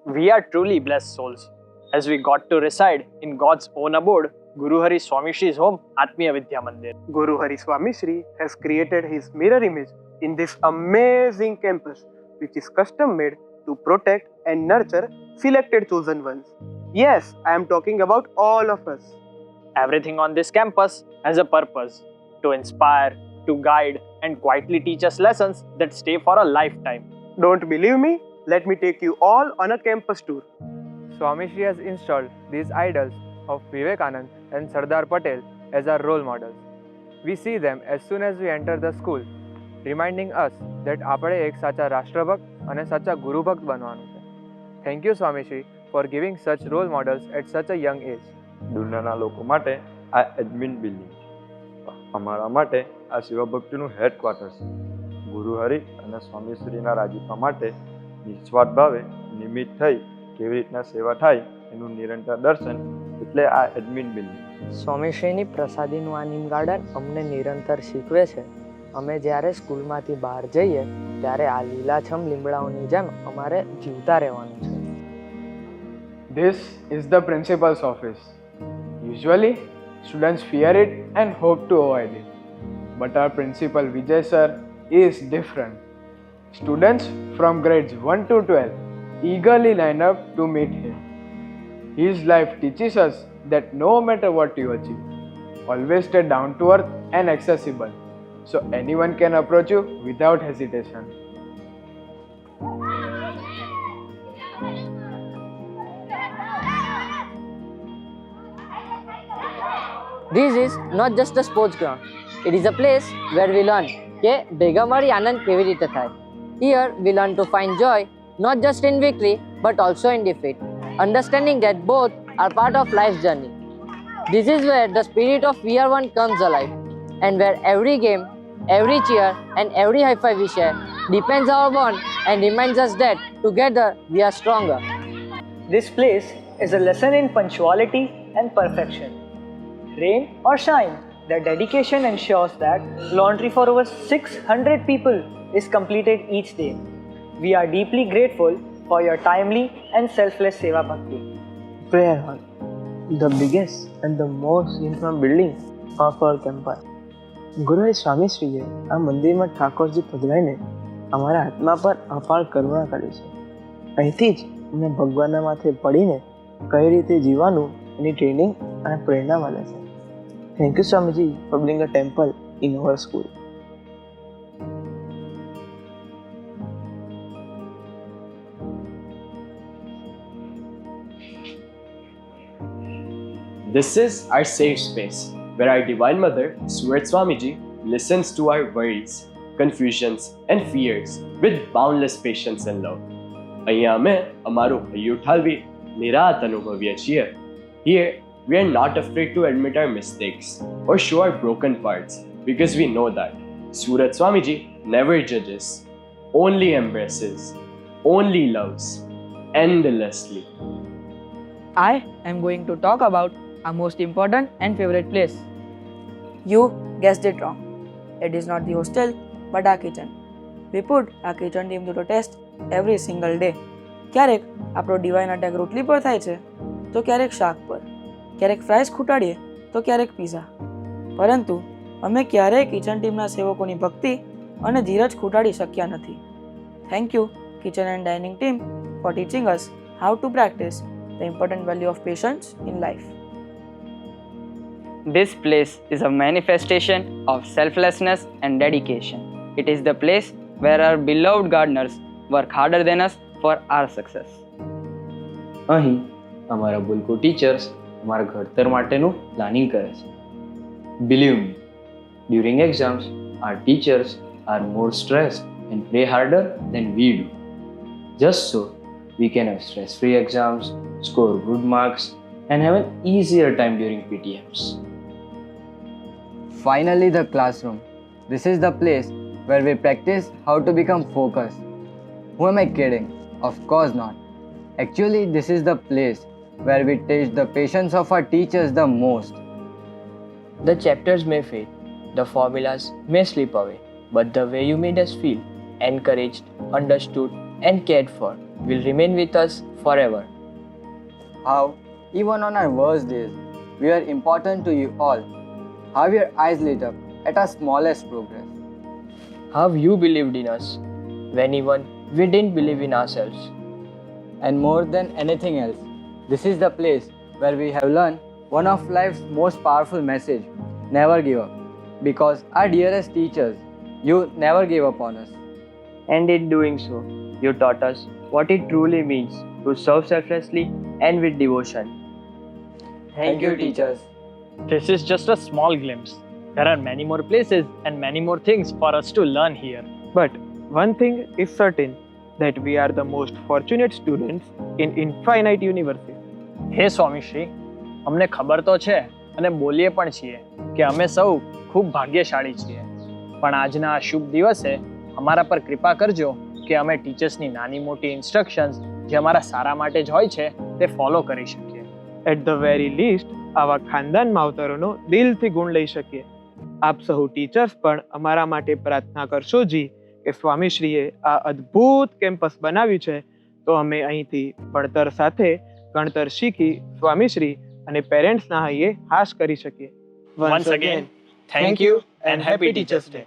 We are truly blessed souls, as we got to reside in God's own abode, Guru Hari Swami Shri's home, Atmiya Vidya Mandir. Guru Hari Swami Shri has created his mirror image in this amazing campus, which is custom made to protect and nurture selected chosen ones. Yes, I am talking about all of us. Everything on this campus has a purpose to inspire, to guide, and quietly teach us lessons that stay for a lifetime. Don't believe me? Let me take you all on a campus tour. Swami Shri has installed these idols of Vivekanand and Sardar Patel as our role models. We see them as soon as we enter the school, reminding us that આપણે એક સાચા રાષ્ટ્રભક્ત અને સાચા ગુરુભક્ત બનવાનું છે. Thank you Swami Shri for giving such role models at such a young age. દુનિયાના લોકો માટે આ એડમિન બિલ્ડિંગ છે. અમારા માટે આ શિવભક્તિનું હેડક્વાર્ટર છે. ગુરુહરિ અને સ્વામીશ્રીના રાજીપા માટે નિસ્વાર્થ ભાવે નિમિત્ત થઈ કેવી રીતના સેવા થાય એનું નિરંતર દર્શન એટલે આ એડમિન બિલ્ડિંગ. સ્વામીશ્રીની પ્રસાદીનું આ નીમ ગાર્ડન અમને નિરંતર શીખવે છે. અમે જ્યારે સ્કૂલમાંથી બહાર જઈએ ત્યારે આ લીલાછમ લીમડાઓની જેમ અમારે જીવતા રહેવાનું છે. This is the principal's office. Usually, students fear it and hope to avoid it. But our principal Vijay sir is different. Students from grades 1 to 12 eagerly line up to meet him. His life teaches us that no matter what you achieve, always stay down to earth and accessible, so anyone can approach you without hesitation. This is not just a sports ground. It is a place where we learn કે ભેગા મળી આનંદ કેવી રીતે થાય. Here we learn to find joy not just in victory but also in defeat, understanding that both are part of life's journey. This is where the spirit of We Are One comes alive, and where every game, every cheer and every high five we share deepens our bond and reminds us that together we are stronger. This place is a lesson in punctuality and perfection. Rain or shine, their dedication ensures that laundry for over 600 people is completed each day. We are deeply grateful for your timely and selfless Seva Bhakti. Prayer hall, the biggest and the most uniform building of our campus. ગુરુ સ્વામી શ્રીએ આ મંદિરમાં ઠાકોરજી પધરાઈને અમારા આત્મા પર અપાર કરુણા કરી છે. અહીંથી જ અમને ભગવાનના માથે પડીને કઈ રીતે જીવવાનું એની ટ્રેનિંગ અને પ્રેરણા મળે છે. Thank you Swamiji for building a temple in our school. This is our safe space, where our Divine Mother, Surat Swamiji, listens to our worries, confusions and fears with boundless patience and love. અહીંયા અમે અમારું હૈયું ઠાલવી નિરાત અનુભવીએ છીએ. Here, we are not afraid to admit our mistakes or show our broken parts because we know that Surat Swamiji never judges, only embraces, only loves endlessly. I am going to talk about our most important and favorite place. You guessed it wrong. It is not the hostel, but our kitchen. We put our kitchen team to the test every single day. ક્યારેક આપણો divine attack રોટલી પર થાય છે, તો ક્યારેક શાક પર, ક્યારેક ફ્રાઈઝ ખૂટાડીએ તો ક્યારેક પીઝા. પરંતુ અમે ક્યારેય કિચન ટીમના સેવકોની ભક્તિ અને ધીરજ ખૂટાડી શક્યા નથી. Thank you kitchen and dining team four teaching us how to practice the important value of patience in life. This place is a manifestation of selflessness and dedication. It is the place where our beloved gardeners work harder than us for our success. અહીં અમારા બુલકો teachers અમારા ઘડતર માટેનું planning કરે છે. Believe me, during exams our teachers are more stressed and play harder than we do, just so we can have stress-free exams, score good marks and have an easier time during PTMs. Finally, the classroom. This is the place where we practice how to become focused. Who am I kidding? Of course not. Actually, this is the place where we teach the patience of our teachers the most. The chapters may fade, the formulas may slip away, but the way you made us feel encouraged, understood, and cared for will remain with us forever. How, even on our worst days, we are important to you all. How your eyes lit up at our smallest progress. How you believed in us when even we didn't believe in ourselves. And more than anything else, this is the place where we have learned one of life's most powerful message: never give up. Because our dearest teachers, you never gave up on us. And in doing so, you taught us what it truly means to serve selflessly and with devotion. Thank you, teachers. This is just a small glimpse. There are many more places and many more things for us to learn here. But one thing is certain, that we are the most fortunate students in Infinite University. હે સ્વામીશ્રી, અમને ખબર તો છે અને બોલીએ પણ છીએ કે અમે સૌ ખૂબ ભાગ્યશાળી છીએ. પણ આજના આ શુભ દિવસે અમારા પર કૃપા કરજો કે અમે ટીચર્સની નાની મોટી ઇન્સ્ટ્રક્શન્સ જે અમારા સારા માટે જ હોય છે તે ફોલો કરી શકીએ. એટ ધ વેરી લીસ્ટ આવા ખાનદાન માવતરોનો દિલથી ગુણ લઈ શકીએ. આપ સહુ ટીચર્સ પણ અમારા માટે પ્રાર્થના કરશો જી કે સ્વામીશ્રીએ આ અદ્ભુત કેમ્પસ બનાવ્યું છે, તો અમે અહીંથી ભણતર સાથે ગણતર શીખી સ્વામીશ્રી અને પેરેન્ટ્સના હૈયે હાશ કરી શકીએ. Once again, thank you and happy Teachers Day.